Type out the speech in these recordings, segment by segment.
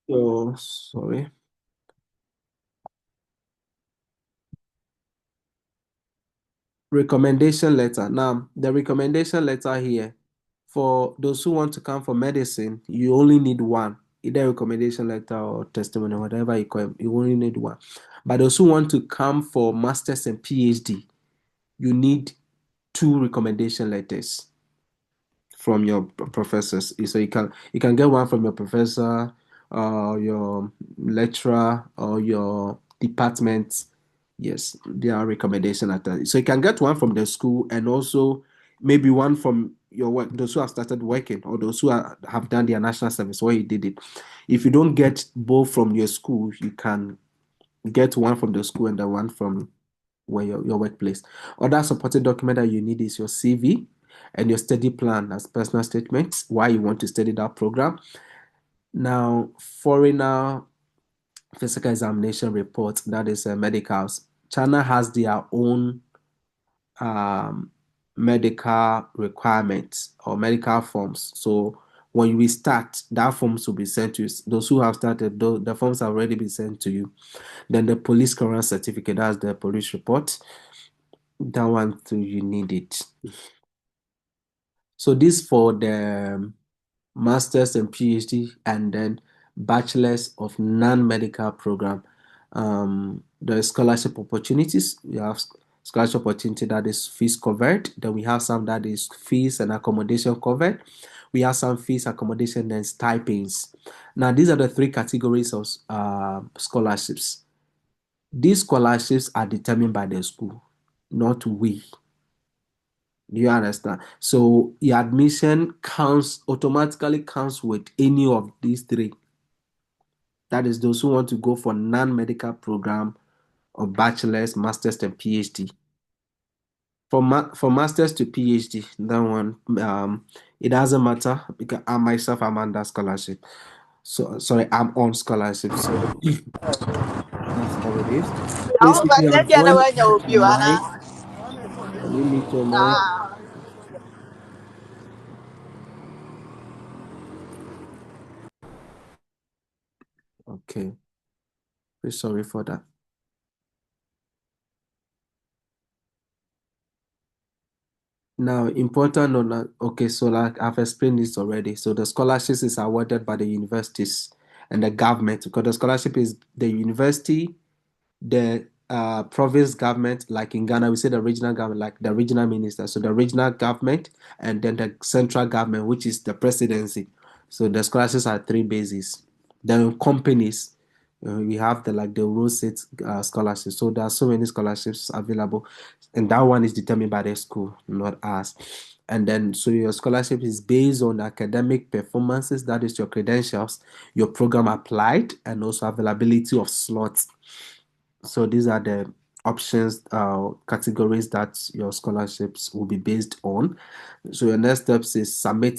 So, sorry. Recommendation letter. Now, the recommendation letter here, for those who want to come for medicine, you only need one, either recommendation letter or testimony, whatever you call it, you only need one. But those who want to come for masters and PhD, you need two recommendation letters from your professors. So you can get one from your professor, your lecturer, or your department. Yes, there are recommendation letters. So you can get one from the school and also maybe one from your work, those who have started working or those who have done their national service where you did it. If you don't get both from your school, you can get one from the school and the one from where your workplace. Other supporting document that you need is your CV and your study plan as personal statements, why you want to study that program. Now, foreigner physical examination report, that is medicals. China has their own um, medical requirements or medical forms. So when we start, that forms will be sent to you. Those who have started, the forms have already been sent to you. Then the police clearance certificate, that's the police report. That one too, you need it. So this for the masters and PhD, and then bachelors of non-medical program. There is scholarship opportunities. We have scholarship opportunity that is fees covered. Then we have some that is fees and accommodation covered. We have some fees, accommodation, and stipends. Now these are the three categories of scholarships. These scholarships are determined by the school, not we. Do you understand? So your admission counts automatically counts with any of these three. That is those who want to go for non-medical program or bachelor's, master's, and PhD. For masters to PhD, that one it doesn't matter because I myself am under scholarship. So sorry, I'm on scholarship. So that's how it is. Please, Ako if ba you siya have diyan na joined niya your ubiwa na? mic, can you mute your mic? Ah. Okay, very sorry for that. Now, important or not, okay, so like I've explained this already. So the scholarships is awarded by the universities and the government because the scholarship is the university, the province government, like in Ghana, we say the regional government, like the regional minister. So the regional government and then the central government, which is the presidency. So the scholarships are three bases. Then companies, we have the like the road set scholarships. So there are so many scholarships available, and that one is determined by the school, not us. And then so your scholarship is based on academic performances, that is your credentials, your program applied, and also availability of slots. So these are the options, categories that your scholarships will be based on. So your next steps is submit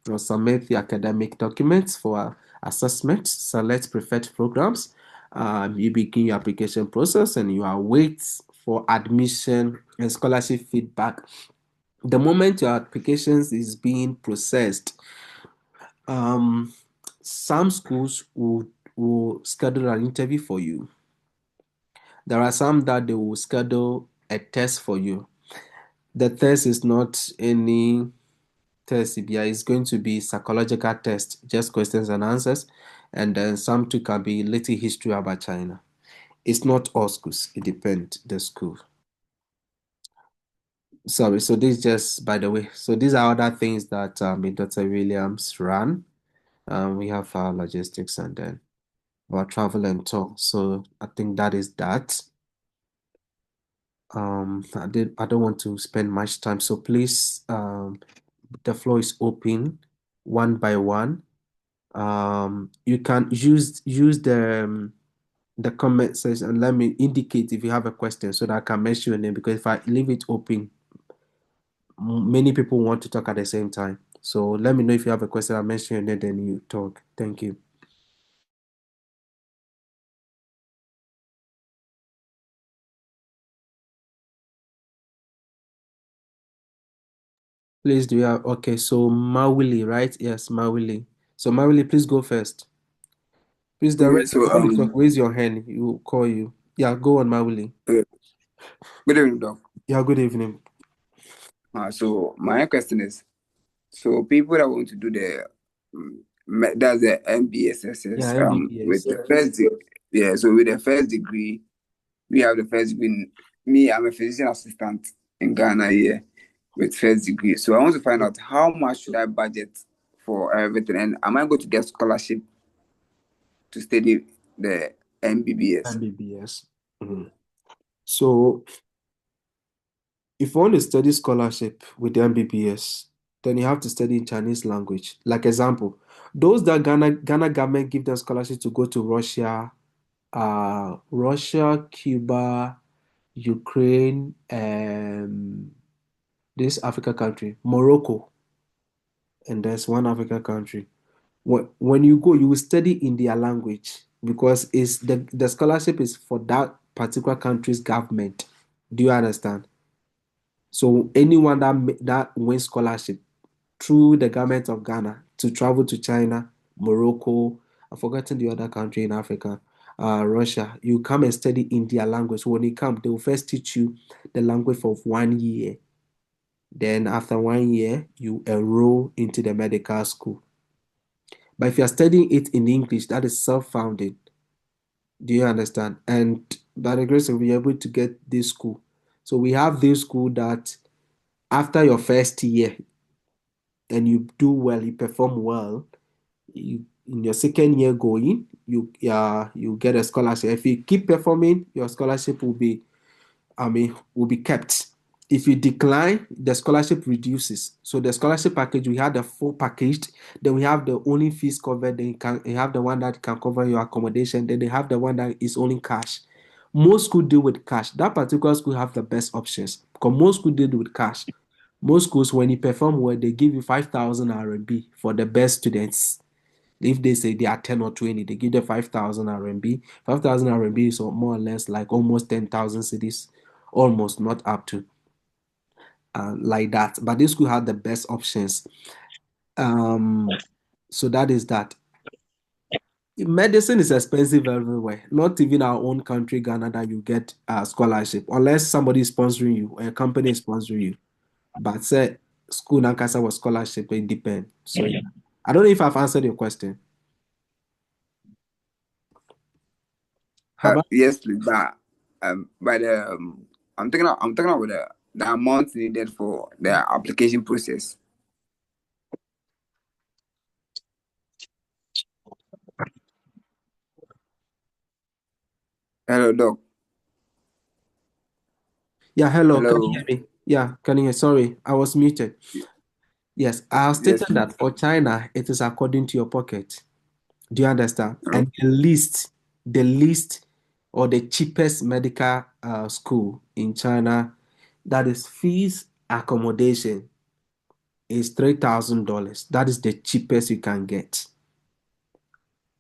the academic documents for assessment, select preferred programs. You begin your application process and you await for admission and scholarship feedback. The moment your applications is being processed, um, some schools will schedule an interview for you. There are some that they will schedule a test for you. The test is not any test, yeah, it's going to be psychological test, just questions and answers, and then some too can be little history about China. It's not all schools, it depends the school. Sorry, so this just by the way, so these are other things that Dr. Williams ran. We have our logistics and then our travel and tour. So I think that is that. I don't want to spend much time, so please, the floor is open one by one. You can use the comment section and let me indicate if you have a question so that I can mention your name, because if I leave it open, many people want to talk at the same time. So let me know if you have a question. I'll mention your name, then you talk. Thank you. Please, do you have okay? So Mawili, right? Yes, Mawili. So Mawili, please go first. Please, Okay, direct so when you talk, raise your hand. You will call you. Yeah, go on, Mawuli. uh, good evening, doc. Yeah, good evening. So my question is, so people that want to do the that's the Yeah, MBSSS with MBBS. the yeah, so with the first degree, we have the first degree. Me, I'm a physician assistant in Ghana here with first degree. So I want to find out how much should I budget for everything, and am I going to get scholarship to study the MBBS? MBBS. Mhm. So, if you want to study scholarship with the MBBS, then you have to study Chinese language. Like example, those that Ghana government give them scholarship to go to Russia, Russia, Cuba, Ukraine, this Africa country, Morocco, and there's one African country. When you go, you will study in their language because it's the scholarship is for that particular country's government. Do you understand? So anyone that wins scholarship through the government of Ghana to travel to China, Morocco, I've forgotten the other country in Africa, Russia, you come and study in their language. So when you come, they will first teach you the language for 1 year. Then after 1 year, you enroll into the medical school. But if you're studying it in English, that is self-founded. Do you understand? And by the grace of, we're able to get this school. So we have this school that after your first year and you do well, you perform well, you in your second year going, you get a scholarship. If you keep performing, your scholarship will be kept. If you decline, the scholarship reduces. So the scholarship package, we have the full package. Then we have the only fees covered. Then you have the one that can cover your accommodation. Then they have the one that is only cash. Most schools deal with cash. That particular school have the best options because most schools deal with cash. Most schools, when you perform well, they give you 5,000 RMB for the best students. If they say they are 10 or 20, they give them 5,000 RMB. 5,000 RMB is more or less like almost 10,000 cities, almost not up to like that. But this school had the best options. Um, so that is that. Medicine is expensive everywhere. Not even our own country, Ghana, that you get a scholarship unless somebody is sponsoring you or a company is sponsoring you. But say school Nankasa was scholarship, it depends. So yeah. I don't know if I've answered your question. Have I? Yes, please. But by the I'm talking about the amount needed for the application process. Hello, doc. Yeah, hello. Can you Hello. hear me? Yeah, can you hear? Sorry, I was muted. Yes, I have Yes, stated please. that for China, it is according to your pocket. Do you understand? Oh, And the least or the cheapest medical school in China, that is fees accommodation, is $3,000. That is the cheapest you can get.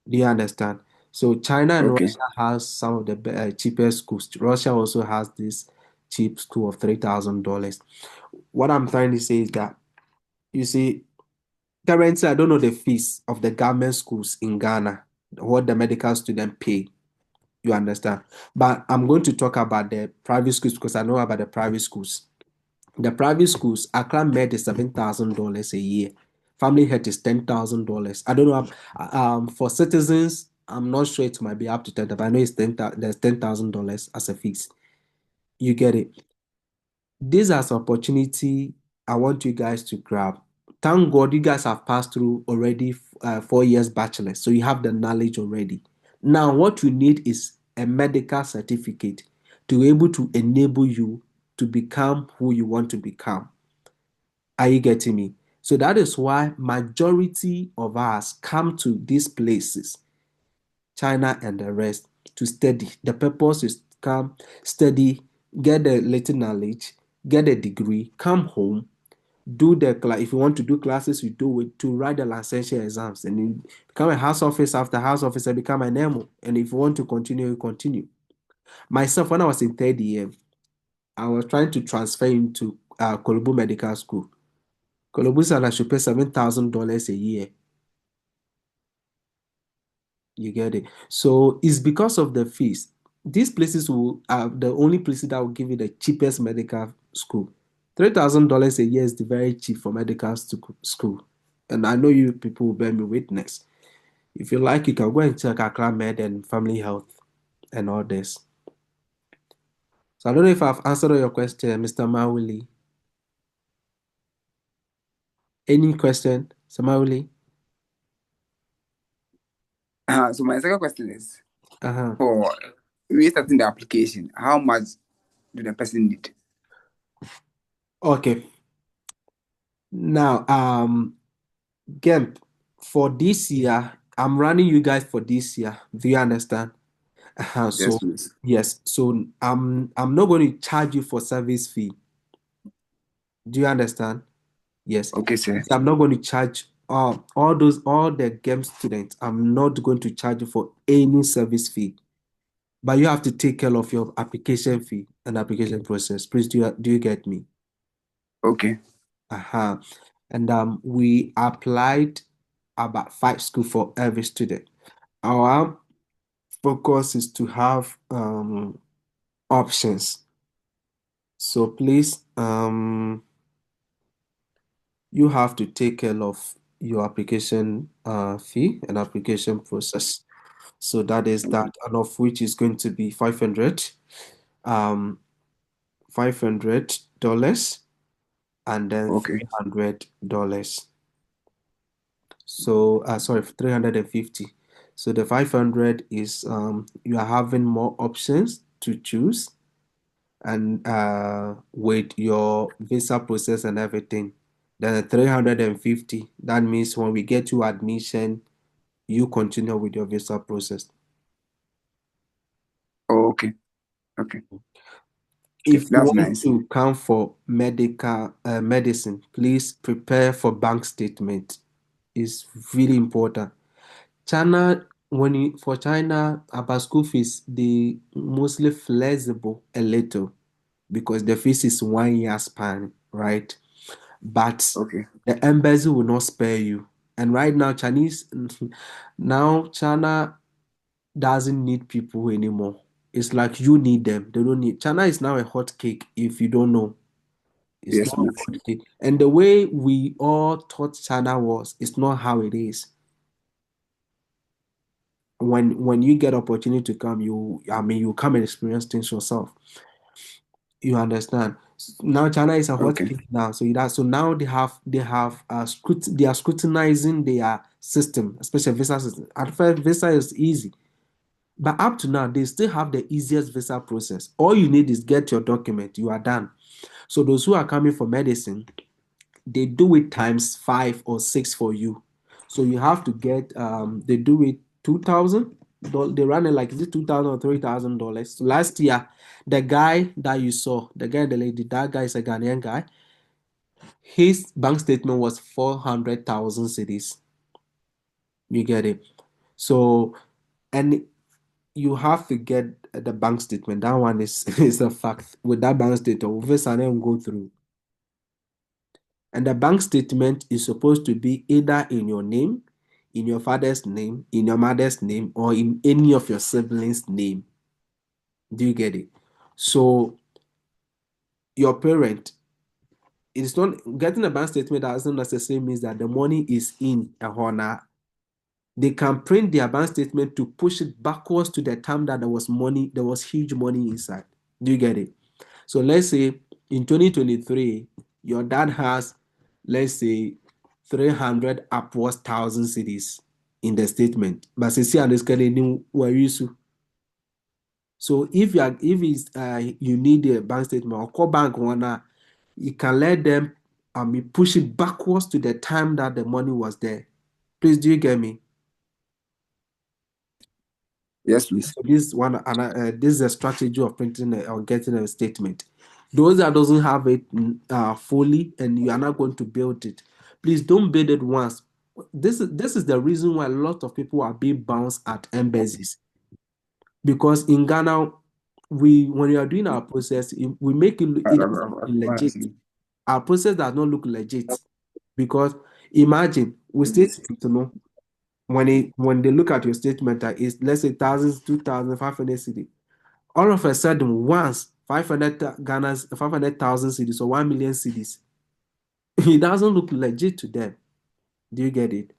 Do you understand? So China and okay. Russia has some of the cheapest schools. Russia also has this cheap school of $3,000. What I'm trying to say is that you see, currently I don't know the fees of the government schools in Ghana, what the medical student pay. You understand? But I'm going to talk about the private schools because I know about the private schools. The private schools, Accra Med is $7,000 a year. Family Health is $10,000. I don't know. For citizens, I'm not sure it might be up to 10, but I know it's there's $10,000 as a fees. You get it. This is an opportunity I want you guys to grab. Thank God you guys have passed through already 4 years bachelor, so you have the knowledge already. Now, what you need is a medical certificate to be able to enable you to become who you want to become. Are you getting me? So that is why majority of us come to these places, China and the rest, to study. The purpose is come, study, get the little knowledge, get a degree, come home, do the class. If you want to do classes, you do it to write the licensure exams, and you become a house office. After house officer, become an MO. And if you want to continue, you continue. Myself, when I was in third year, I was trying to transfer into Kolobu Medical School. Kolobu said I should pay $7,000 a year. You get it. So it's because of the fees. These places will are the only places that will give you the cheapest medical school. $3,000 a year is the very cheap for medical school. And I know you people will bear me witness. If you like, you can go and check Accra Med and Family Health and all this. So I don't know if I've answered all your question, Mr. Mawuli. Any question, Mr. Mawuli? So my second question is, Uh-huh. for restarting the application, how much do the person need? Okay. Now, GEMP, for this year, I'm running you guys for this year. Do you understand? Yes, So please. yes, so I'm not going to charge you for service fee. Do you understand? Yes. Okay, sir. I'm not going to charge all the GEM students. I'm not going to charge you for any service fee. But you have to take care of your application fee and application process. Please, do you get me? Okay. Uh-huh. And we applied about 5 schools for every student. Our focus is to have options. So please, you have to take care of your application fee and application process. So that is that, and of which is going to be 500, um, $500, and then Okay. $300. So, sorry, 350. So the 500 is you are having more options to choose, and with your visa process and everything. Then the 350, that means when we get you admission, you continue with your visa process. Oh, okay. Okay. Okay. If you That's want nice. to come for medical medicine, please prepare for bank statement. It's really important. China, for China, about school fees, they mostly flexible a little because the fees is 1 year span, right? But Okay. the embassy will not spare you. And right now, now China doesn't need people anymore. It's like you need them. They don't need. China is now a hot cake. If you don't know, it's Yes, not a please. hot cake. And the way we all thought China was, it's not how it is. When you get opportunity to come, you come and experience things yourself. You understand? Now China is a hot Okay. cake now, so now they are scrutinizing their system, especially visa system. At first, visa is easy, but up to now, they still have the easiest visa process. All you need is get your document, you are done. So those who are coming for medicine, they do it times 5 or 6 for you. So you have to get they do it 2,000. They run it like, is it 2,000 or $3,000? Last year, the guy that you saw, the guy, the lady, that guy is a Ghanaian guy. His bank statement was 400,000 cities. You get it. So, and you have to get the bank statement. That one is is a fact. With that bank statement, visa will go through. And the bank statement is supposed to be either in your name, in your father's name, in your mother's name, or in any of your siblings' name. Do you get it? So your parent, it's not getting a bank statement doesn't necessarily means that the money is in a honor. They can print their bank statement to push it backwards to the time that there was huge money inside. Do you get it? So let's say in 2023, your dad has, let's say, 300 upwards thousand cities in the statement. But see, and this were used to. So if it's you need a bank statement or call bank one, you can let them push it backwards to the time that the money was there. Please, do you get me? Yes, please. So this is a strategy of printing or getting a statement. Those that doesn't have it fully, and you are not going to build it, please don't build it once. This is the reason why a lot of people are being bounced at embassies, because in Ghana, when we are doing our process, we make it look legit. Our process does not look legit because imagine we stay to know. when they look at your statement, it's let's say thousands, 2,000, 500 cedi. All of a sudden, once 500 Ghana's 500,000 cedis or 1 million cedis, it doesn't look legit to them. Do you get it?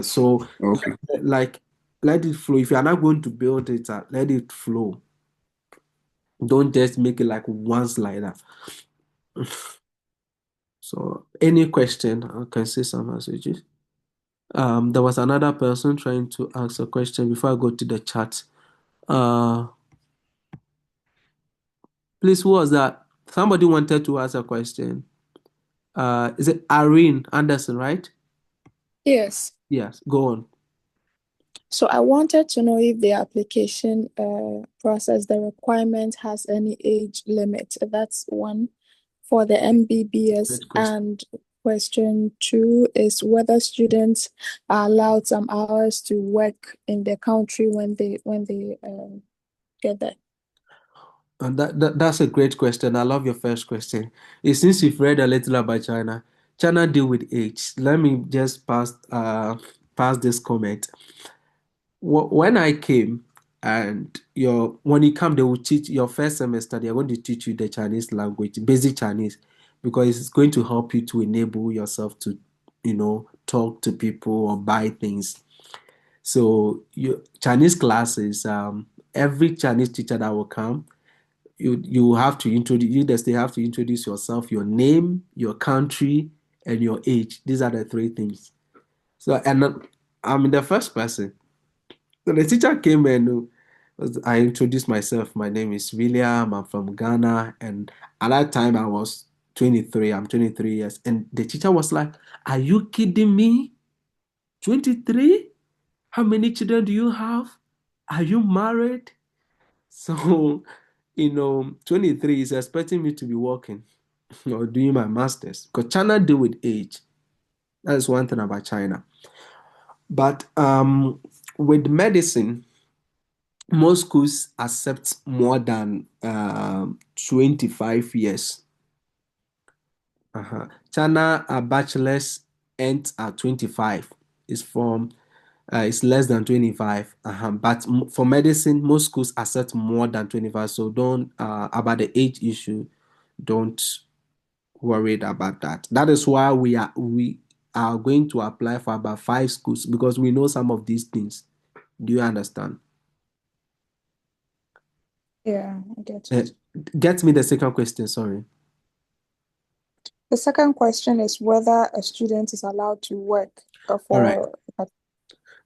So, Okay. like, let it flow. If you are not going to build it, let it flow. Don't just make it like once like that. So, any question, I can see some messages. There was another person trying to ask a question before I go to the chat. Uh, please, who was that? Somebody wanted to ask a question. Is it Irene Anderson, right? Yes. Yes, go on. So I wanted to know if the application process, the requirement has any age limit. That's one for the MBBS. Great question. And question two is whether students are allowed some hours to work in the country when they get there. And that's a great question. I love your first question. Since you've read a little about China, China deal with age. Let me just pass this comment. When I came, and when you come, they will teach your first semester. They are going to teach you the Chinese language, basic Chinese, because it's going to help you to enable yourself to, talk to people or buy things. So your Chinese classes, every Chinese teacher that will come, you have to introduce they have to introduce yourself, your name, your country, and your age. These are the three things. So and I'm the first person. So the teacher came and I introduced myself. My name is William. I'm from Ghana, and at that time I was 23. I'm 23 years, and the teacher was like, "Are you kidding me? 23? How many children do you have? Are you married?" So, 23 is expecting me to be working or doing my master's because China deal with age. That is one thing about China. But with medicine, most schools accept more than 25 years. China, a bachelor's ends at 25. It's less than 25. But for medicine, most schools accept more than 25. So don't about the age issue, don't worried about that. That is why we are going to apply for about 5 schools because we know some of these things. Do you understand? Yeah, I get Uh, it. get me the second question. Sorry. The second question is whether a student is allowed to work All right. for.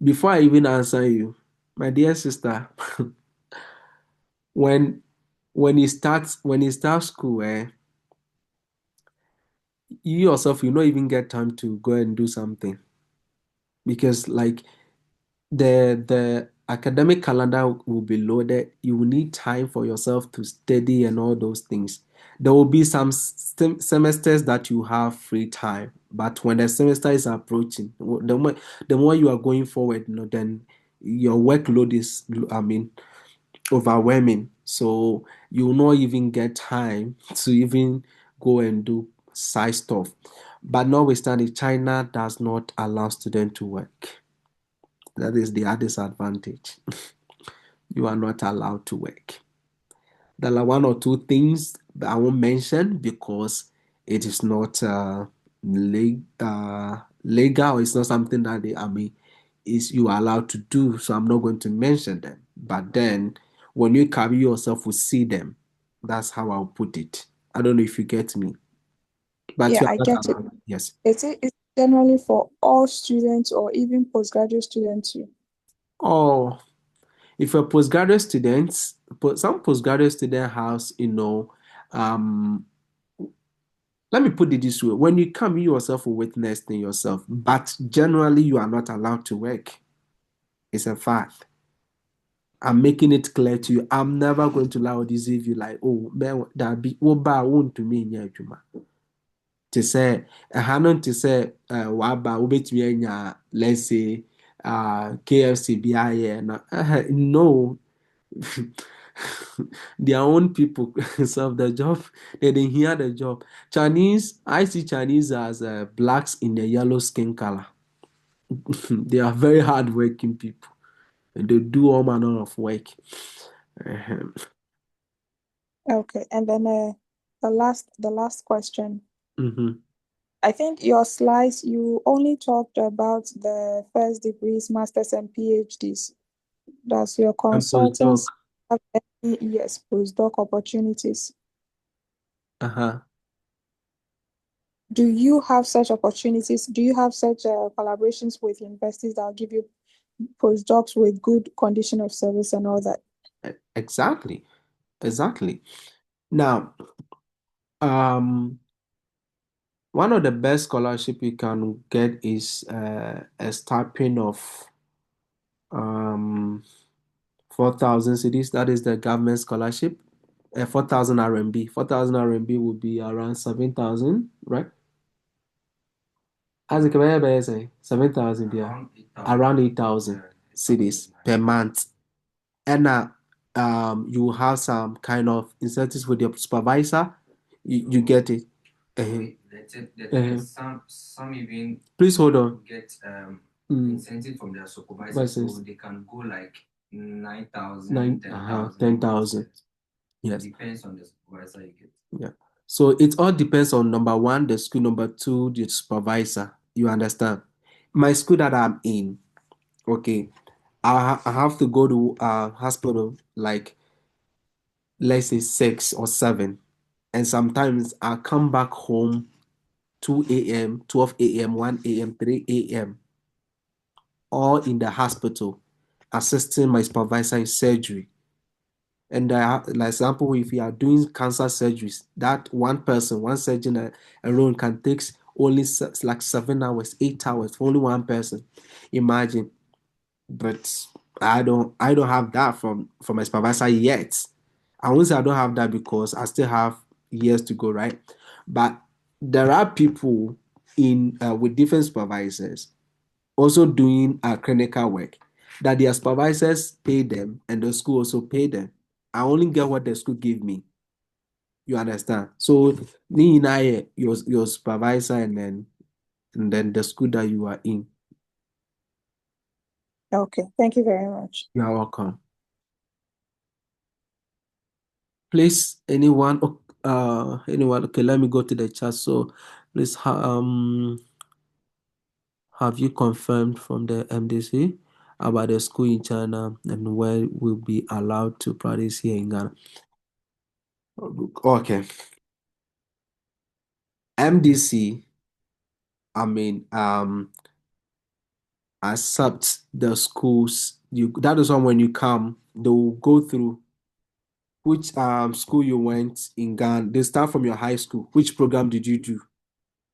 Before I even answer you, my dear sister, when when you start school, you yourself you not even get time to go and do something because like the academic calendar will be loaded. You will need time for yourself to study and all those things. There will be some semesters that you have free time, but when the semester is approaching, the more you are going forward, then your workload is, I mean, overwhelming. So you will not even get time to even go and do side stuff. But notwithstanding, China does not allow students to work. That is the other disadvantage. You are not allowed to work. There are one or two things that I won't mention because it is not legal. It's not something that is you are allowed to do. So I'm not going to mention them. But then when you carry yourself, will see them. That's how I'll put it. I don't know if you get me, but Yeah, you are I not get it. allowed. Yes. It's generally for all students or even postgraduate students too. Oh, if a postgraduate student, some postgraduate student has, um, let me put it this way: when you come, you yourself will witness things yourself, but generally, you are not allowed to work. It's a fact. I'm making it clear to you. I'm never going to allow this if you like, oh, man, that be, oh, ba, won't to me, yeah, Juma. To say, a hanon to say, waba, ubet me, let's say, KFC, BIA, no, their own people serve the job. They didn't hear the job. Chinese, I see Chinese as blacks in the yellow skin color. They are very hardworking people, and they do all manner of work. Ahem. Okay, and then the last question. Mhm. I think your slides, you only talked about the first degrees, masters, and PhDs. Does your And postdoc. consultants have any, yes, postdoc opportunities? Uh-huh. Do you have such opportunities? Do you have such collaborations with universities that will give you postdocs with good condition of service and all that? Exactly. Exactly. Now, um, one of the best scholarship you can get is a stipend of um 4,000 cities. That is the government scholarship. 4,000 RMB. 4,000 RMB would be around 7,000, right? As a commander, say 7,000, yeah, around 8,000 cities per month. And you will have some kind of incentives with your supervisor. You get it. Some even please hold on. Get incentive from their supervisor, so they can go like 9,000, 10,000. Yes. Depends on the supervisor you get. Yeah. So it all depends on number one, the school, number two, the supervisor. You understand? My school that I'm in, okay, I have to go to hospital like let's say 6 or 7, and sometimes I come back home 2 a.m., 12 a.m., 1 a.m., 3 a.m., all in the hospital, assisting my supervisor in surgery. And like example, if you are doing cancer surgeries, that one person, one surgeon alone can take only like 7 hours, 8 hours for only one person. Imagine. But I don't have that from my supervisor yet. I won't say I don't have that because I still have years to go, right? But there are people in with different supervisors also doing clinical work that their supervisors pay them and the school also pay them. I only get what the school give me. You understand? So me and I, your supervisor and then the school that you are in. Okay, thank you very much. You are welcome. Please, anyone? Anyone? Okay, let me go to the chat. So, please, have you confirmed from the MDC about the school in China and where we'll be allowed to practice here in Ghana? Okay, MDC. I mean, accept the schools. That is when you come, they will go through which school you went in Ghana. They start from your high school. Which program did you do?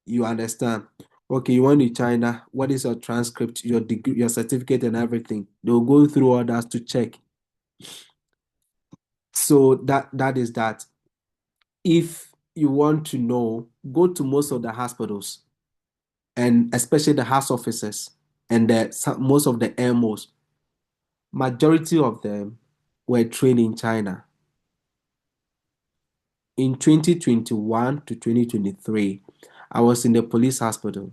You understand? Okay, you went to China. What is your transcript, your degree, your certificate, and everything? They'll go through all that to check. So that is that. If you want to know, go to most of the hospitals and especially the house officers and most of the MOs. Majority of them were trained in China. In 2021 to 2023, I was in the police hospital.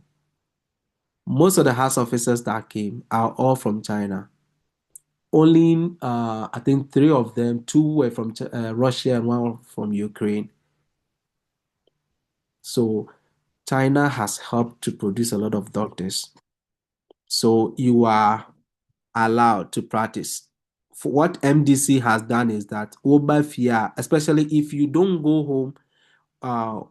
Most of the house officers that came are all from China. Only, I think 3 of them, 2 were from Russia and 1 from Ukraine. So China has helped to produce a lot of doctors. So you are allowed to practice. For what MDC has done is that, especially if you don't go home uh,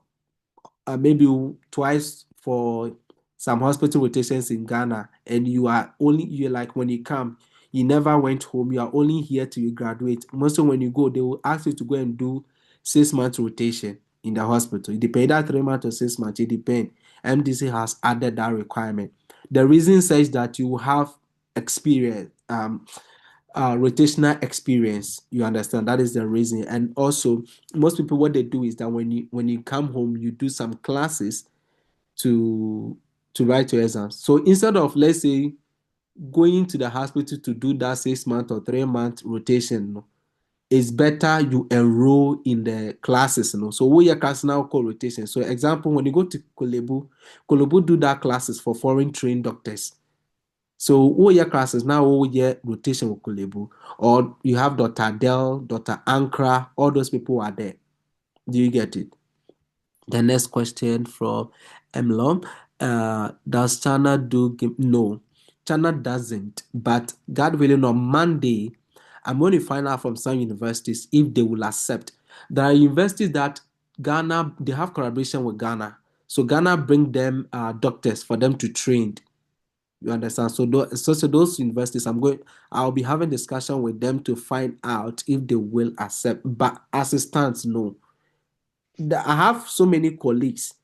maybe twice for some hospital rotations in Ghana, and you're like when you come, you never went home. You are only here till you graduate. Mostly when you go, they will ask you to go and do 6 months rotation in the hospital. It depends either 3 months or 6 months. It depends. MDC has added that requirement. The reason says that you have experience, rotational experience. You understand that is the reason. And also, most people what they do is that when you come home, you do some classes to write your exams. So instead of, let's say, going to the hospital to do that 6 month or 3 month rotation, no, it's better you enroll in the classes. No? So what your class now call rotation. So example, when you go to Kolebu do that classes for foreign trained doctors. So all your classes now, all your rotation with Kulebu, or you have Dr. Adele, Dr. Ankara, all those people are there. Do you get it? The next question from Emlom. Does China do GEMP? No, China doesn't. But God willing, on Monday, I'm going to find out from some universities if they will accept. There are universities that Ghana, they have collaboration with Ghana. So Ghana bring them doctors for them to train. You understand? So those universities, I'll be having discussion with them to find out if they will accept. But as it stands, no. I have so many colleagues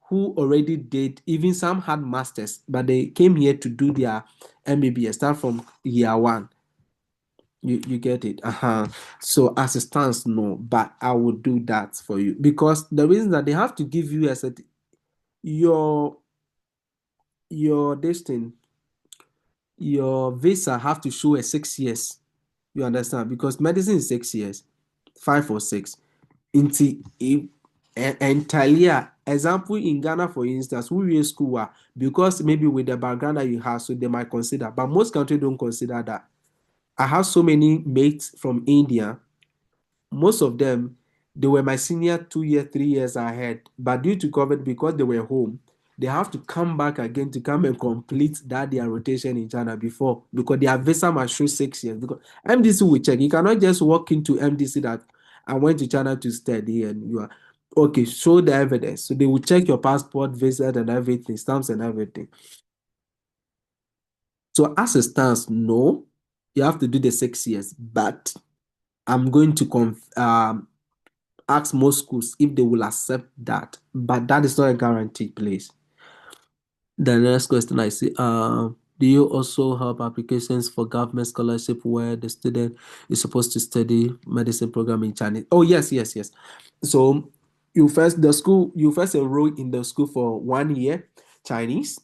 who already did, even some had masters, but they came here to do their MBBS, start from year one. You get it? So as it stands, no, but I will do that for you because the reason that they have to give you as your this thing, your visa have to show a 6 years. You understand? Because medicine is 6 years, 5 or 6. Nti entirely example in Ghana, for instance, we school because maybe with the background that you have, so they might consider, but most countries don't consider that. I have so many mates from India. Most of them, they were my senior 2 years, 3 years ahead, but due to COVID, because they were home, they have to come back again to come and complete that their rotation in China before, because their visa must show 6 years. Because MDC will check. You cannot just walk into MDC that I went to China to study and you are okay, show the evidence. So they will check your passport, visa, and everything, stamps and everything. So as it stands, no, you have to do the 6 years, but I'm going to ask most schools if they will accept that, but that is not a guaranteed place. The next question I see, do you also help applications for government scholarship where the student is supposed to study medicine program in Chinese? Oh, yes, yes, yes. So you first enroll in the school for 1 year Chinese.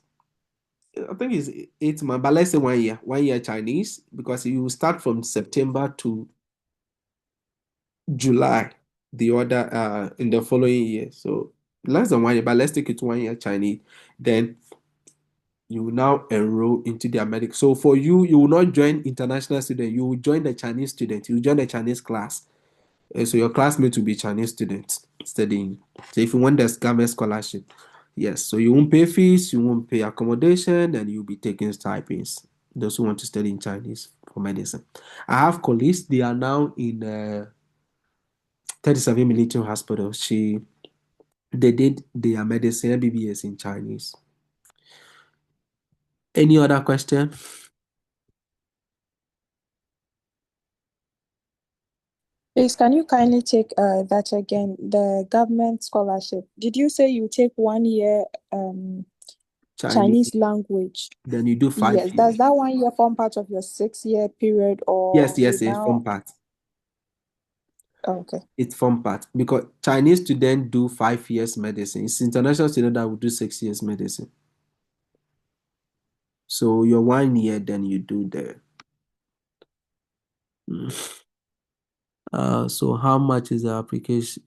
I think it's 8 months, but let's say 1 year Chinese, because you start from September to July, the other in the following year. So less than 1 year, but let's take it to 1 year Chinese. Then you will now enroll into their medical. So for you, you will not join international student, you will join the Chinese student, you will join the Chinese class. So your classmates will be Chinese students studying. So if you want this government scholarship, yes. So you won't pay fees, you won't pay accommodation, and you'll be taking stipends. Those who want to study in Chinese for medicine. I have colleagues, they are now in 37 Military Hospital. They did their medicine MBBS in Chinese. Any other question? Please, can you kindly take that again? The government scholarship. Did you say you take 1 year Chinese language? Then you do 5 Yes. years. Does that 1 year form part of your 6 year period, or Yes, you it's now? form part. Oh, okay. It's form part because Chinese students do 5 years medicine. It's international student that will do 6 years medicine. So your 1 year, then you do the. So how much is the application?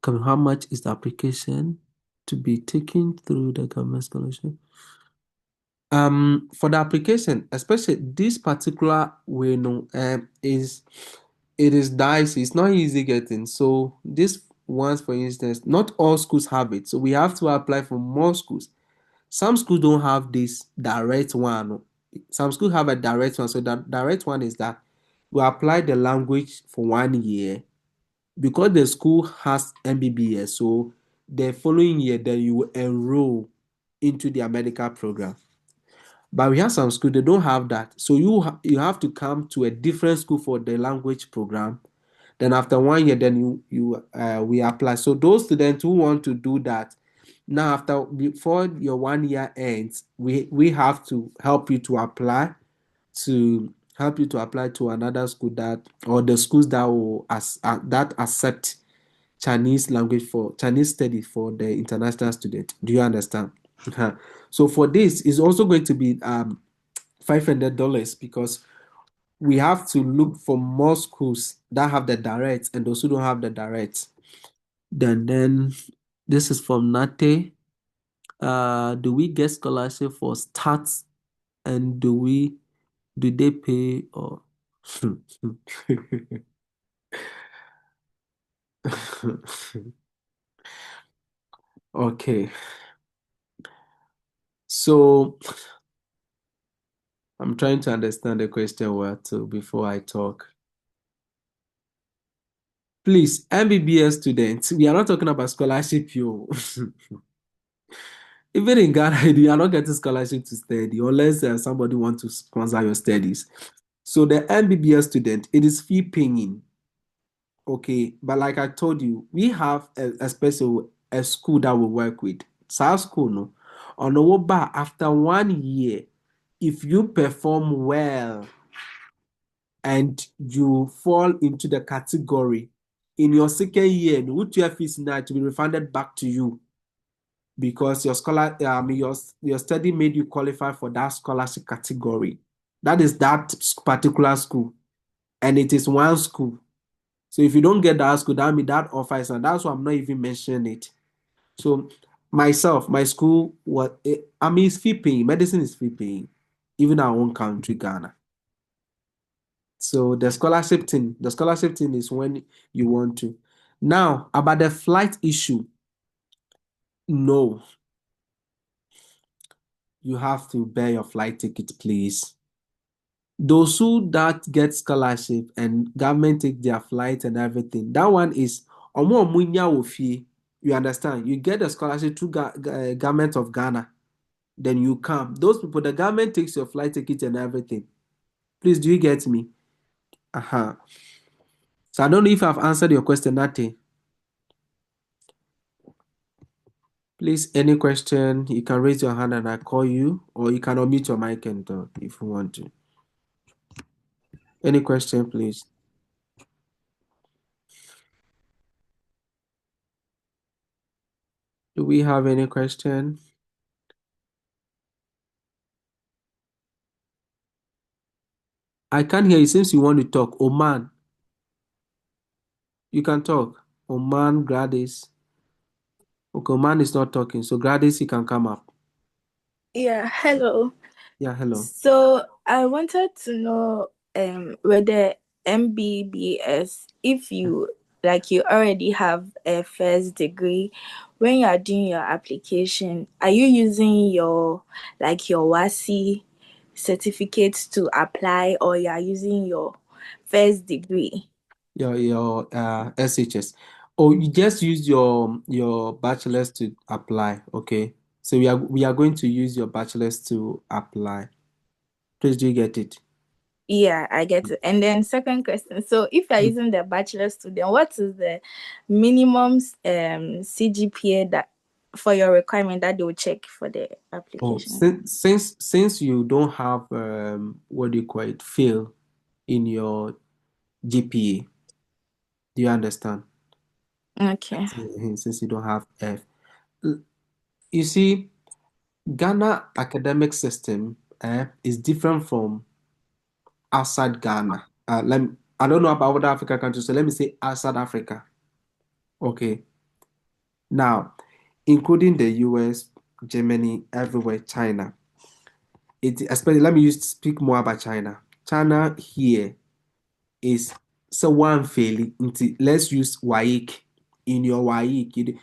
How much is the application to be taken through the government scholarship? For the application, especially this particular way, is it is dicey. It's not easy getting. So this ones, for instance, not all schools have it. So we have to apply for more schools. Some schools don't have this direct one. Some schools have a direct one. So that direct one is that we apply the language for 1 year because the school has MBBS. So the following year, then you will enroll into their medical program. But we have some schools they don't have that. So you have to come to a different school for the language program. Then after 1 year, then we apply. So those students who want to do that, now before your 1 year ends, we have to help you to apply to another school that, or the schools that will that accept Chinese language for Chinese study for the international student. Do you understand? So for this, it's also going to be $500 because we have to look for more schools that have the direct and those who don't have the direct. Then this is from Nate. Do we get scholarship for start And do they pay or okay. So I'm trying to understand the question well too before I talk. Please, MBBS students, we are not talking about scholarship, yo. Even in Ghana, you are not getting scholarship to study unless somebody wants to sponsor your studies. So the MBBS student, it is fee paying. Okay, but like I told you, we have a special a school that we work with. South school, no. On the bar after 1 year, if you perform well and you fall into the category in your second year, which your fees now to be refunded back to you because your study made you qualify for that scholarship category. That is that particular school, and it is one school. So if you don't get that school, that means that offer is, and that's why I'm not even mentioning it. So myself, my school, it's fee paying. Medicine is fee paying, even our own country, Ghana. So the scholarship thing is when you want to. Now about the flight issue, no, you have to bear your flight ticket, please. Those who that get scholarship and government take their flight and everything, that one is omo omunya ofie. You understand? You get a scholarship through government of Ghana, then you come. Those people, the government takes your flight ticket and everything. Please, do you get me? Uh-huh. So I don't know if I've answered your question, Nate. Please, any question, you can raise your hand and I call you, or you can unmute your mic and talk if you want to. Any question, please? Do we have any question? I can't hear you. Since you want to talk, Oman, you can talk. Oman, Gladys. Okay, Oman is not talking. So Gladys, you can come up. Yeah, hello. Yeah, hello. So I wanted to know whether MBBS, if you already have a first degree, when you are doing your application, are you using your WASI certificates to apply, or you are using your first degree? Your SHS. Oh, you just use your bachelor's to apply. Okay. So we are going to use your bachelor's to apply. Please, do you get it? Yeah, I get it. And then second question. So if you're using the bachelor student, what is the minimum CGPA that for your requirement that they will check for the Oh, application? since you don't have what do you call it, fail in your GPA, do you understand? Okay. Since you don't have F. You see, Ghana academic system is different from outside Ghana. I don't know about other African countries, so let me say outside Africa. Okay. Now, including the US, Germany, everywhere, China. Especially let me speak more about China. China here is so one failing. Let's use WAEC. In your WAEC,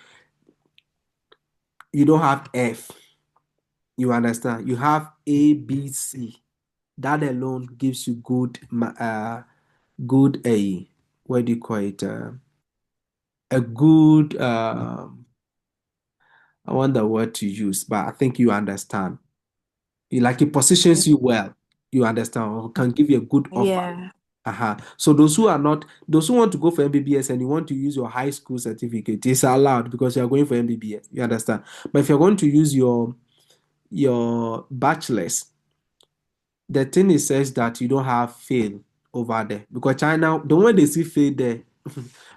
you don't have F. You understand? You have A, B, C. That alone gives you good a what do you call it? A good I wonder what to use, but I think you understand. It positions you well. You understand, or can give you a good offer. Yeah. So those who want to go for MBBS and you want to use your high school certificate, it's allowed because you are going for MBBS. You understand? But if you're going to use your bachelor's, the thing is says that you don't have fail over there because China, the moment they see fail there,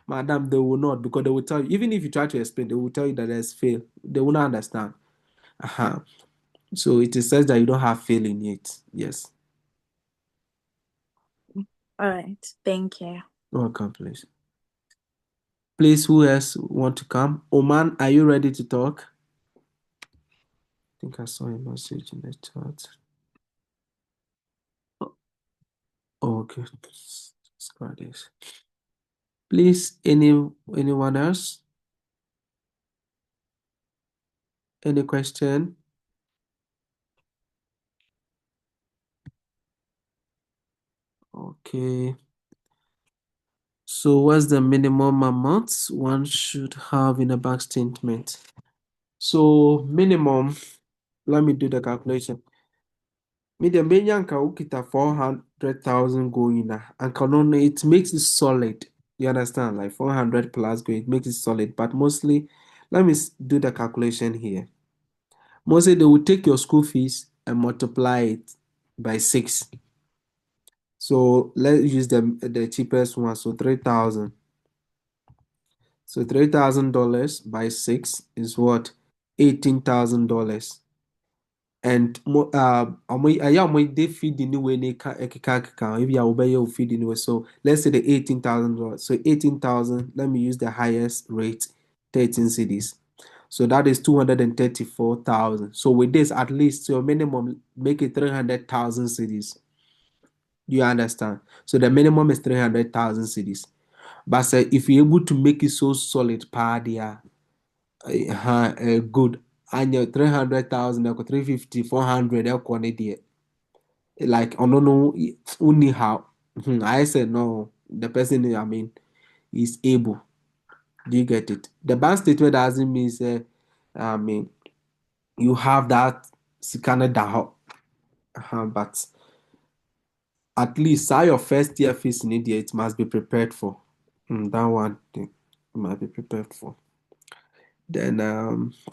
madam, they will not because they will tell you, even if you try to explain, they will tell you that there's fail. They will not understand. So it is says that you don't have fail in it. Yes. All right. Thank you. Welcome, please. Please, who else want to come? Oman, are you ready to talk? I think I saw a message in the chat. Okay. Score this. Please, anyone else? Any question? Okay. So what's the minimum amount one should have in a bank statement? So minimum, let me do the calculation. Medium Benyanka ukita 400,000 going na and canon it makes it solid. You understand? Like 400 plus going, it makes it solid. But mostly, let me do the calculation here. Mostly they will take your school fees and multiply it by 6. So let's use the cheapest one. So 3,000. So $3,000 by 6 is what? $18,000. And they feed anyway if you obey your feed anyway. So let's say the $18,000. So 18,000, let me use the highest rate, 13 cities. So that is 234,000. So with this, at least your minimum make it 300,000 cities. You understand? So the minimum is 300,000 cities. But say if you're able to make it so solid, padia, good. And your 300,000, 350, 400, like, I don't know, only how. I said no, the person, I mean, is able. Do you get it? The bank statement doesn't mean, I mean, you have that kind of but at least your first year fees in India, it must be prepared for. That one thing must be prepared for. Then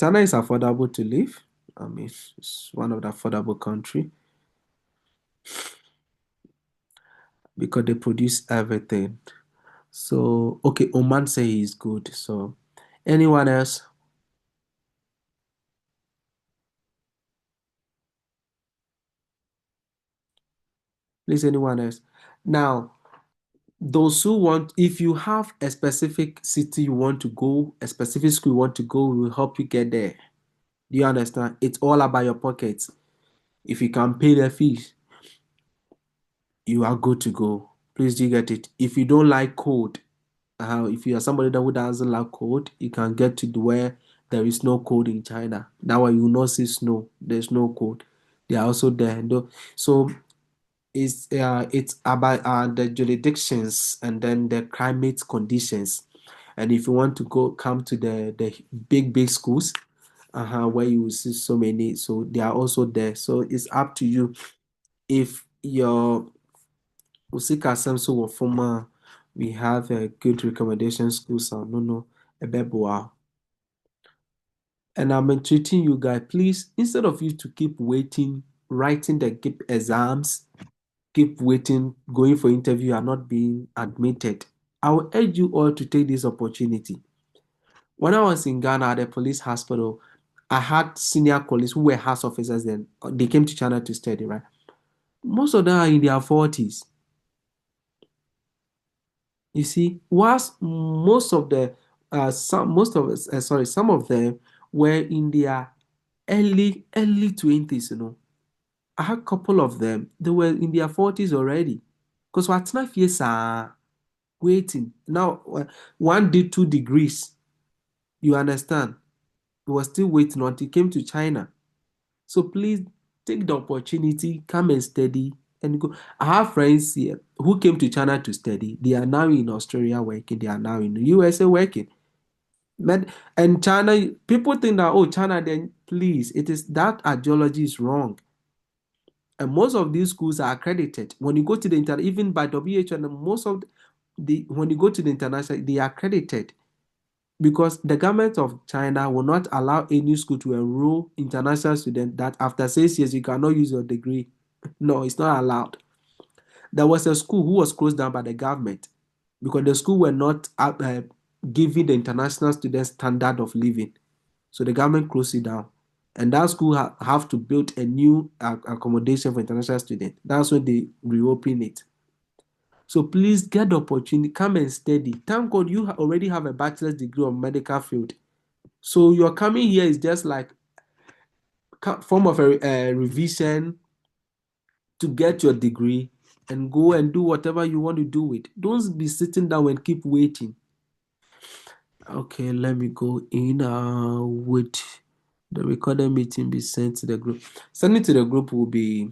China is affordable to live. I mean, it's one of the affordable country because they produce everything. So okay, Oman say he's good. So anyone else? Please, anyone else? Now, those who want, if you have a specific city you want to go, a specific school you want to go, we will help you get there. Do you understand? It's all about your pockets. If you can pay the fees, you are good to go. Please do you get it. If you don't like code, if you are somebody who doesn't like code, you can get to where there is no code in China. That way you will not see snow. There's no code. They are also there. So it's about the jurisdictions and then the climate conditions. And if you want to come to the big schools, where you will see so many, so they are also there. So it's up to you. If your Usika Samso or former, we have a good recommendation schools. No, a beboa. And I'm entreating you guys, please, instead of you to keep waiting, writing the GEP exams, keep waiting, going for interview, and not being admitted, I will urge you all to take this opportunity. When I was in Ghana at the police hospital, I had senior colleagues who were house officers then. They came to China to study, right? Most of them are in their 40s. You see, whilst some of them were in their early 20s, I had a couple of them, they were in their 40s already. Because what's not years are waiting. Now, one did 2 degrees. You understand? He was still waiting until he came to China. So please take the opportunity, come and study and go. I have friends here who came to China to study. They are now in Australia working. They are now in the USA working. And China, people think that, oh, China, then please, it is that ideology is wrong. And most of these schools are accredited. When you go to the even by WHO, and most of when you go to the international, they are accredited. Because the government of China will not allow any school to enroll international students that after 6 years you cannot use your degree. No, it's not allowed. There was a school who was closed down by the government because the school were not giving the international students standard of living. So the government closed it down. And that school have to build a new accommodation for international students. That's when they reopen it. So please get the opportunity, come and study. Thank God you already have a bachelor's degree on medical field. So your coming here is just like form of a revision to get your degree and go and do whatever you want to do with. Don't be sitting down and keep waiting. Okay, let me go in with the recorded meeting be sent to the group. Sending to the group will be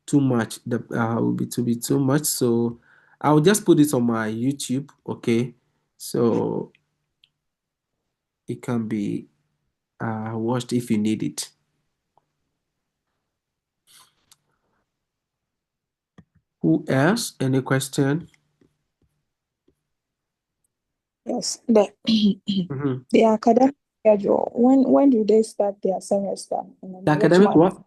too much. The will be too much. So I'll just put it on my YouTube. Okay, so it can be watched if you need it. Who else? Any question? Yes, the Mhm. the academic schedule. When do they start their semester? And then The which academic month? what?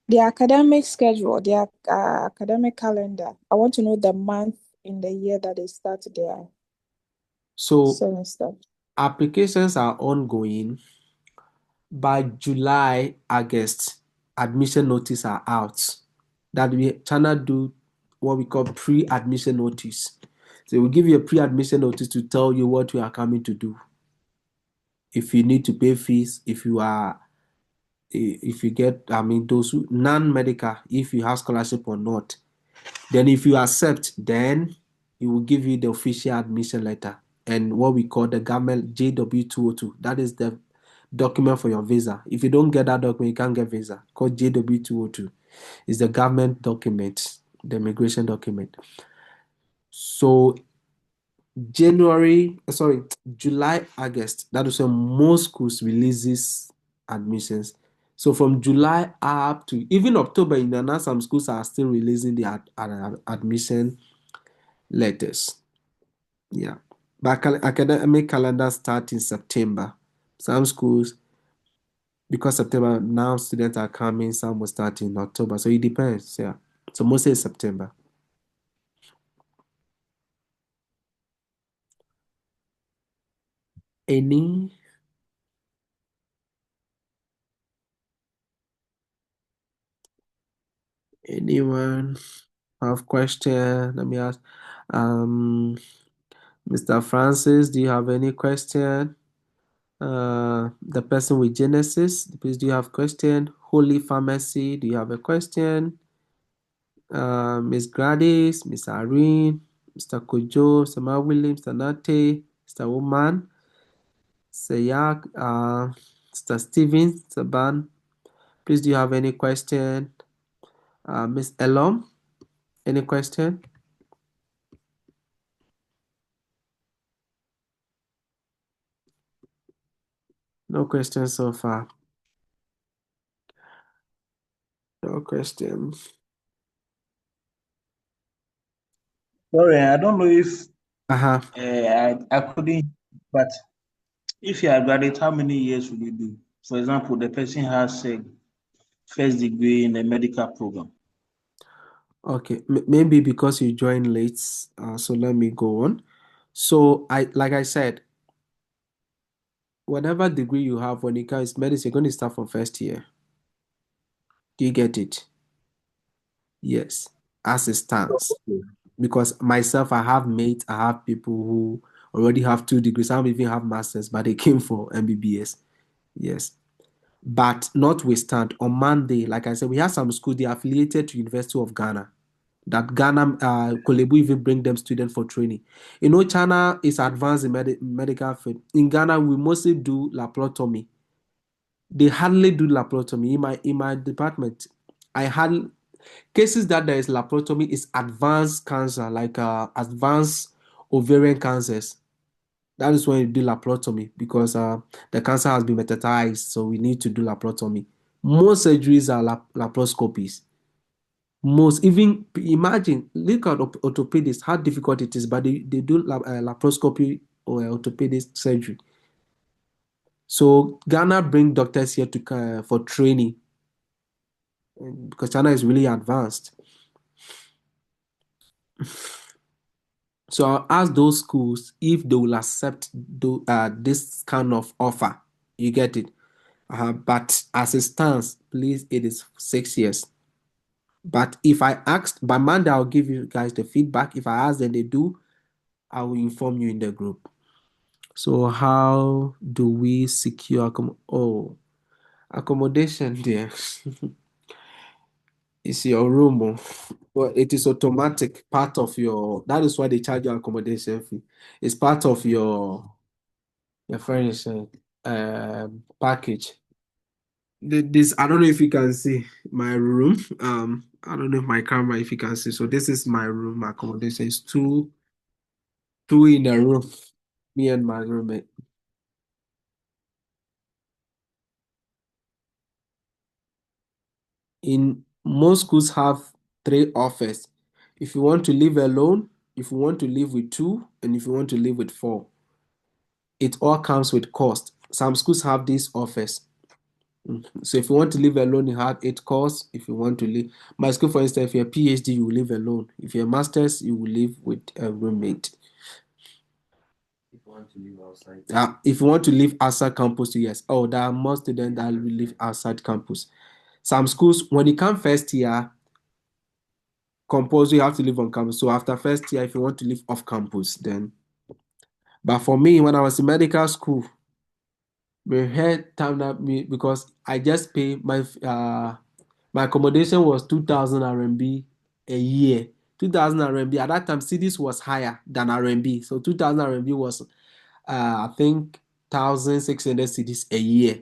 The academic schedule, their academic calendar. I want to know the month in the year that they start their So semester. applications are ongoing. By July, August, admission notice are out. That we China do what we call pre-admission notice. So we'll give you a pre-admission notice to tell you what you are coming to do. If you need to pay fees, if you get, those non-medical, if you have scholarship or not. Then if you accept, then it will give you the official admission letter and what we call the government JW202. That is the document for your visa. If you don't get that document, you can't get visa. Called JW202. It's the government document, the immigration document. So July, August, that is when most schools releases admissions. So from July up to even October, in now some schools are still releasing the admission letters. Yeah. But academic calendar start in September. Some schools, because September now students are coming, some will start in October. So it depends. Yeah. So mostly September. Any anyone have question? Let me ask. Mr. Francis, do you have any question? The person with Genesis, please, do you have question? Holy Pharmacy, do you have a question? Miss Gladys, Miss Irene, Mr. Kojo, Mr. Williams, Mr. Nate, Mr. Woman, Sayak, Mr. Steven, Mr. Ban. Please, do you have any question? Miss Elom, any question? No questions so far. No questions. Sorry, I don't know if Uh-huh. I couldn't, but if you are graduate, how many years will you do? For example, the person has a first degree in a medical program. Okay, maybe because you joined late, so let me go on. So like I said, whatever degree you have when it comes to medicine, you're going to start from first year. Do you get it? Yes, as it stands. Okay. Because myself, I have mates, I have people who already have 2 degrees. Some even have masters, but they came for MBBS. Yes. But notwithstanding, on Monday, like I said, we have some school, they are affiliated to University of Ghana. That Ghana, Kolebu even bring them students for training. You know, China is advanced in medical field. In Ghana, we mostly do laparotomy. They hardly do laparotomy. In my department, I had cases that there is laparotomy is advanced cancer, like advanced ovarian cancers. That is when you do laparotomy because the cancer has been metastasized, so we need to do laparotomy. Most surgeries are laparoscopies. Most, even imagine, look at orthopedists, how difficult it is, but they do laparoscopy or orthopedic surgery. So Ghana bring doctors here to for training because China is really advanced. So I'll ask those schools if they will accept this kind of offer. You get it? But as it stands, please, it is 6 years. But if I asked by Monday, I'll give you guys the feedback. If I ask them, they do, I will inform you in the group. So how do we secure accommodation there? It's your room. Well, it is automatic part of your. That is why they charge you accommodation fee. It's part of your furniture package. This I don't know if you can see my room. I don't know if my camera if you can see. So this is my room. My accommodation is two in a room. Me and my roommate. In most schools have three offers. If you want to live alone, if you want to live with two, and if you want to live with four, it all comes with cost. Some schools have these offers. So if you want to live alone, you have 8 course. If you want to live, my school, for instance, if you're a PhD, you will live alone. If you're a master's, you will live with a roommate. If you want to live outside. If you want to live outside campus, yes. Oh, there are more students that will live outside campus. Some schools, when you come first year, compulsory you have to live on campus. So after first year, if you want to live off campus, then. But for me, when I was in medical school, we had time that me because I just pay my accommodation was 2,000 RMB a year. 2,000 RMB at that time, cities was higher than RMB. So 2,000 RMB was I think 1,600 cities a year.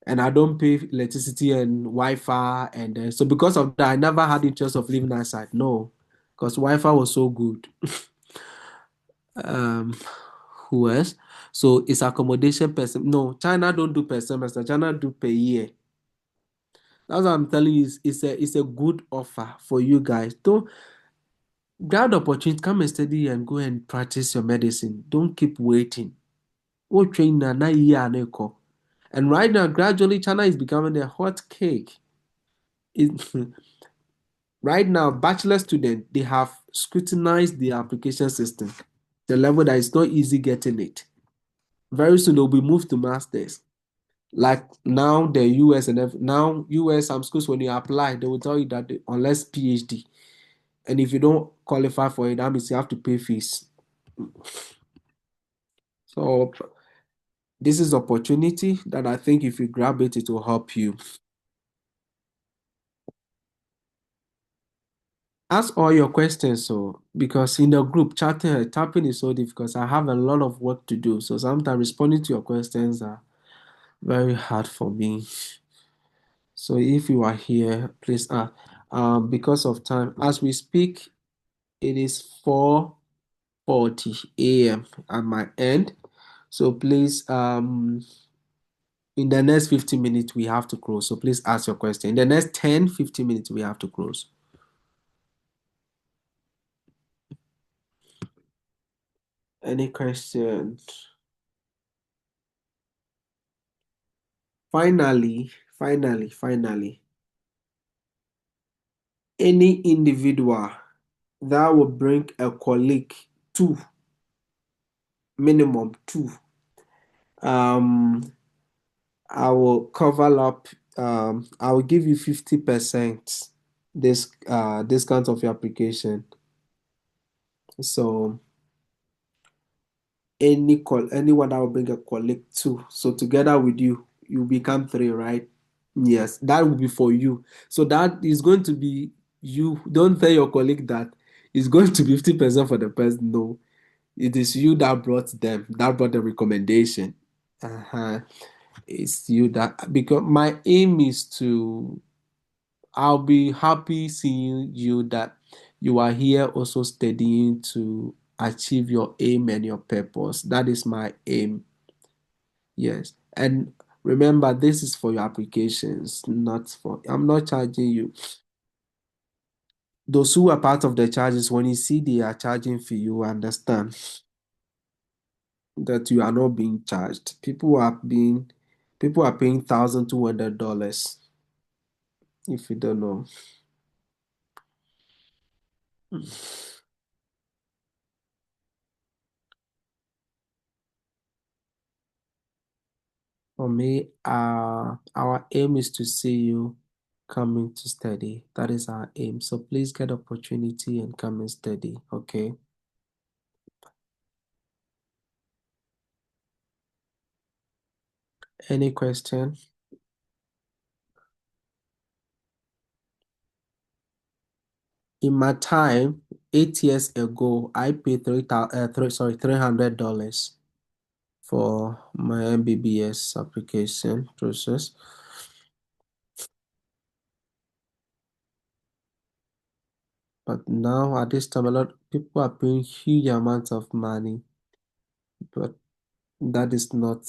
And I don't pay electricity and Wi-Fi, and so because of that, I never had interest of living outside. No, because Wi-Fi was so good. um, who else? So it's accommodation per no. China don't do per semester. China do per year. That's what I'm telling you. It's a good offer for you guys. Don't grab the opportunity. Come and study and go and practice your medicine. Don't keep waiting. Oh, train na year na eko. And right now, gradually, China is becoming a hot cake. It, right now, bachelor students, they have scrutinized the application system, the level that it's not easy getting it. Very soon, they'll be moved to masters. Like now, the US now US some schools when you apply, they will tell you that unless PhD, and if you don't qualify for it, that means you have to pay fees. So this is opportunity that I think if you grab it, it will help you. Ask all your questions, so because in the group chatting tapping is so difficult. I have a lot of work to do, so sometimes responding to your questions are very hard for me. So if you are here, please because of time, as we speak, it is 4:40 a.m. at my end. So please in the next 15 minutes we have to close. So please ask your question. In the next 10-15 minutes we have to close. Any questions? Finally, any individual that will bring a colleague, two, minimum two, I will cover up, I will give you 50% this discount of your application. So anyone that will bring a colleague two. So together with you, you become three, right? Yes, that will be for you. So that is going to be you. Don't tell your colleague that it's going to be 50% for the person. No, it is you that brought them, that brought the recommendation. Uh-huh. It's you that because my aim is to I'll be happy seeing you that you are here also studying to achieve your aim and your purpose. That is my aim. Yes. And remember, this is for your applications, not for, I'm not charging you. Those who are part of the charges, when you see they are charging for you, understand that you are not being charged. People are paying $1,200 if you don't know. For me, our aim is to see you coming to study. That is our aim. So please get opportunity and come and study. Okay. Any question? In my time, 8 years ago, I paid $300 for my MBBS application process. But now at this time, a lot of people are paying huge amounts of money. But that is not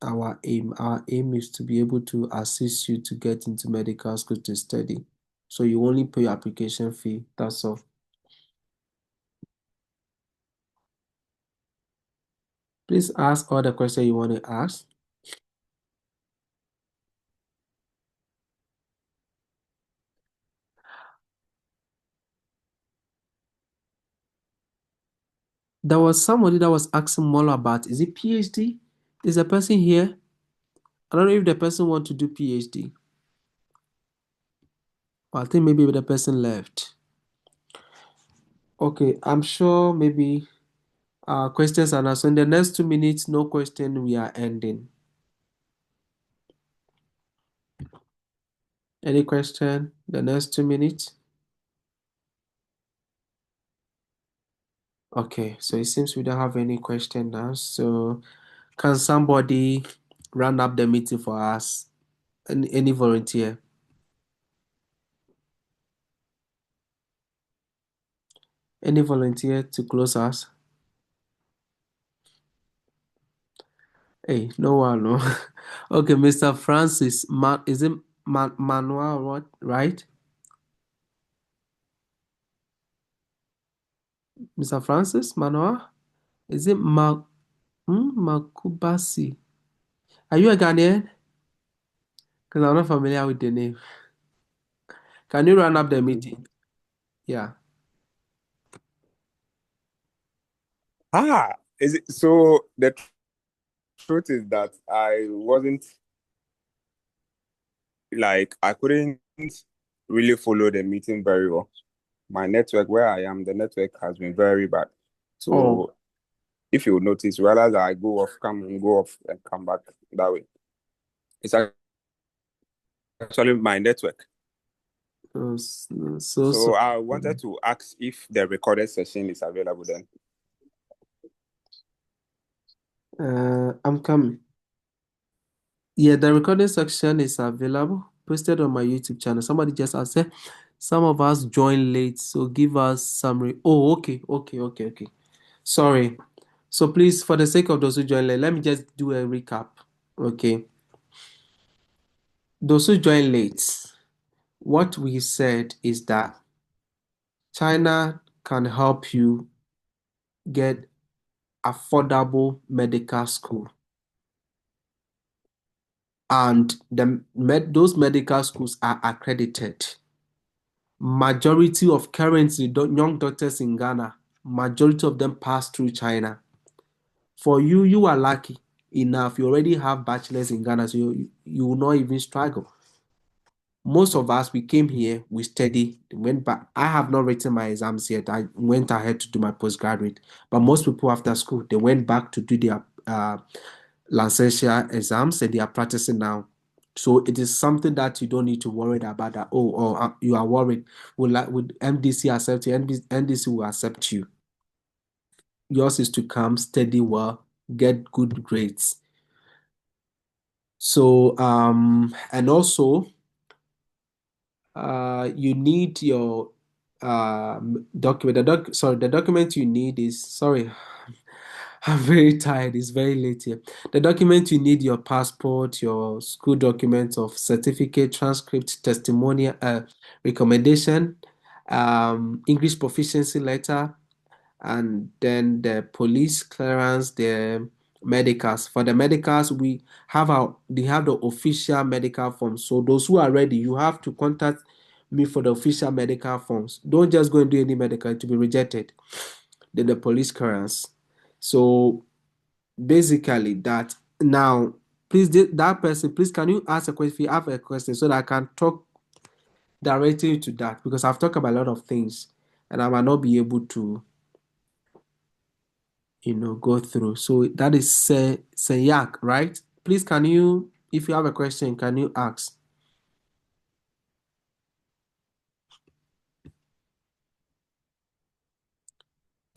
our aim. Our aim is to be able to assist you to get into medical school to study. So you only pay your application fee. That's all. Please ask all the questions you want to ask. There was somebody that was asking more about, is it PhD? Is a person here? I don't know if the person want to do PhD. I think maybe the person left. Okay, I'm sure maybe questions are answered. In the next 2 minutes, no question, we are ending. Any question? The next 2 minutes? Okay, so it seems we don't have any question now. So can somebody run up the meeting for us? Any volunteer? Any volunteer to close us? Hey, no one, no. Okay, Mr. Francis, is it Manuel, what, right? Mr. Francis, Manuel? Is it Makubasi? Are you a Ghanaian? Because I'm not familiar with the name. Can you run up the meeting? Yeah. Is it so? The truth is that I wasn't like I couldn't really follow the meeting very well. My network where I am, the network has been very bad. So Oh, if you notice, realize I go off, come and go off and come back that way. It's actually my network. So I wanted to ask if the recorded session is available then. I'm coming. Yeah, the recording section is available, posted on my YouTube channel. Somebody just asked, some of us joined late, so give us some. Oh, okay. Sorry. So please, for the sake of those who joined late, let me just do a recap. Okay. Those who joined late, what we said is that China can help you get affordable medical school. And those medical schools are accredited. Majority of currently young doctors in Ghana, majority of them pass through China. For you, you are lucky enough. You already have bachelors in Ghana, so you will not even struggle. Most of us, we came here, we studied, went back. I have not written my exams yet. I went ahead to do my postgraduate. But most people after school, they went back to do their licentiate exams and they are practicing now. So it is something that you don't need to worry about that. You are worried. Will MDC accept you? NDC will accept you. Yours is to come, study well, get good grades. So and also you need your document. The document you need is, sorry, I'm very tired. It's very late here. The document you need: your passport, your school documents of certificate, transcript, testimonial, recommendation, English proficiency letter, and then the police clearance, the medicals. For the medicals, they have the official medical forms. So those who are ready, you have to contact me for the official medical forms. Don't just go and do any medical to be rejected. Then the police clearance. So basically that. Now, please, that person, please, can you ask a question if you have a question so that I can talk directly to that, because I've talked about a lot of things and I might not be able to go through. So that is Senyak, right? Please, can you, if you have a question, can you ask?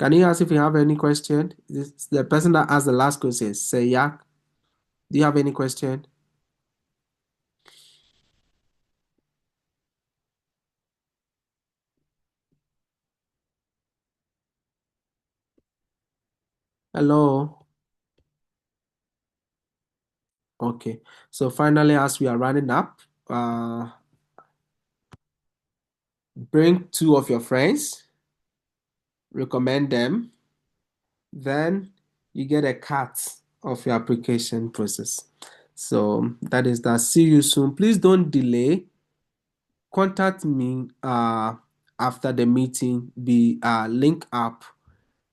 Can you ask if you have any question? The person that asked the last question, Sayak. Do you have any question? Hello. Okay. So finally, as we are running up, bring 2 of your friends, recommend them, then you get a cut of your application process. So that is that. See you soon. Please don't delay. Contact me after the meeting. Be link up.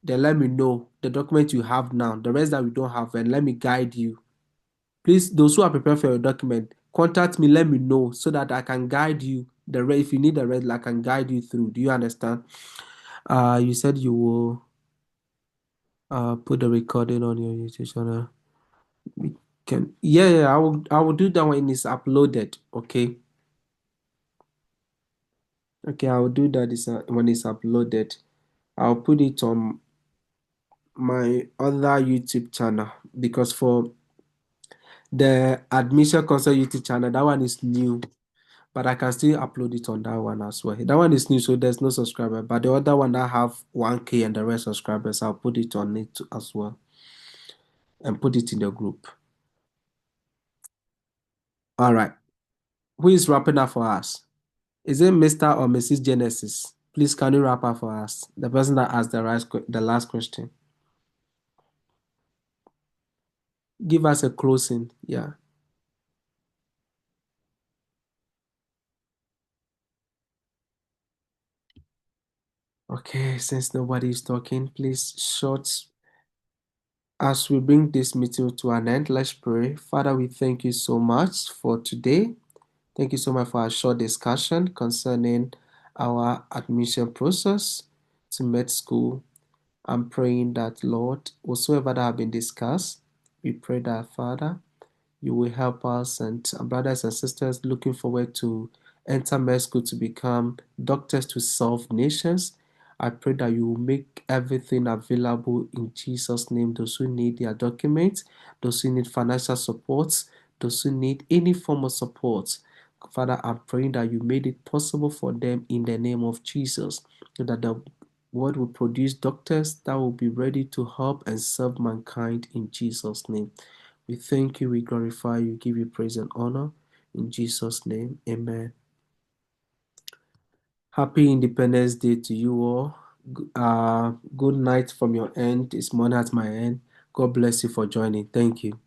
Then let me know the document you have now. The rest that we don't have, and let me guide you. Please, those who are prepared for your document, contact me. Let me know so that I can guide you. The rest, if you need the rest, I can guide you through. Do you understand? You said you will put the recording on your YouTube channel. We can, yeah, I will do that when it's uploaded. Okay. Okay, I will do that when it's uploaded. I'll put it on my other YouTube channel because for the admission concert YouTube channel, that one is new, but I can still upload it on that one as well. That one is new, so there's no subscriber. But the other one that have 1K and the rest subscribers, I'll put it on it as well and put it in the group. All right. Who is wrapping up for us? Is it Mr. or Mrs. Genesis? Please, can you wrap up for us? The person that asked the last question. Give us a closing. Yeah. Okay, since nobody is talking, please short. As we bring this meeting to an end, let's pray. Father, we thank you so much for today. Thank you so much for our short discussion concerning our admission process to med school. I'm praying that, Lord, whatsoever that have been discussed, we pray that, Father, you will help us and our brothers and sisters looking forward to enter med school to become doctors to serve nations. I pray that you will make everything available in Jesus' name. Those who need their documents, those who need financial support, those who need any form of support. Father, I'm praying that you made it possible for them in the name of Jesus, so that the world will produce doctors that will be ready to help and serve mankind in Jesus' name. We thank you, we glorify you, give you praise and honor. In Jesus' name, amen. Happy Independence Day to you all. Good night from your end. It's morning at my end. God bless you for joining. Thank you.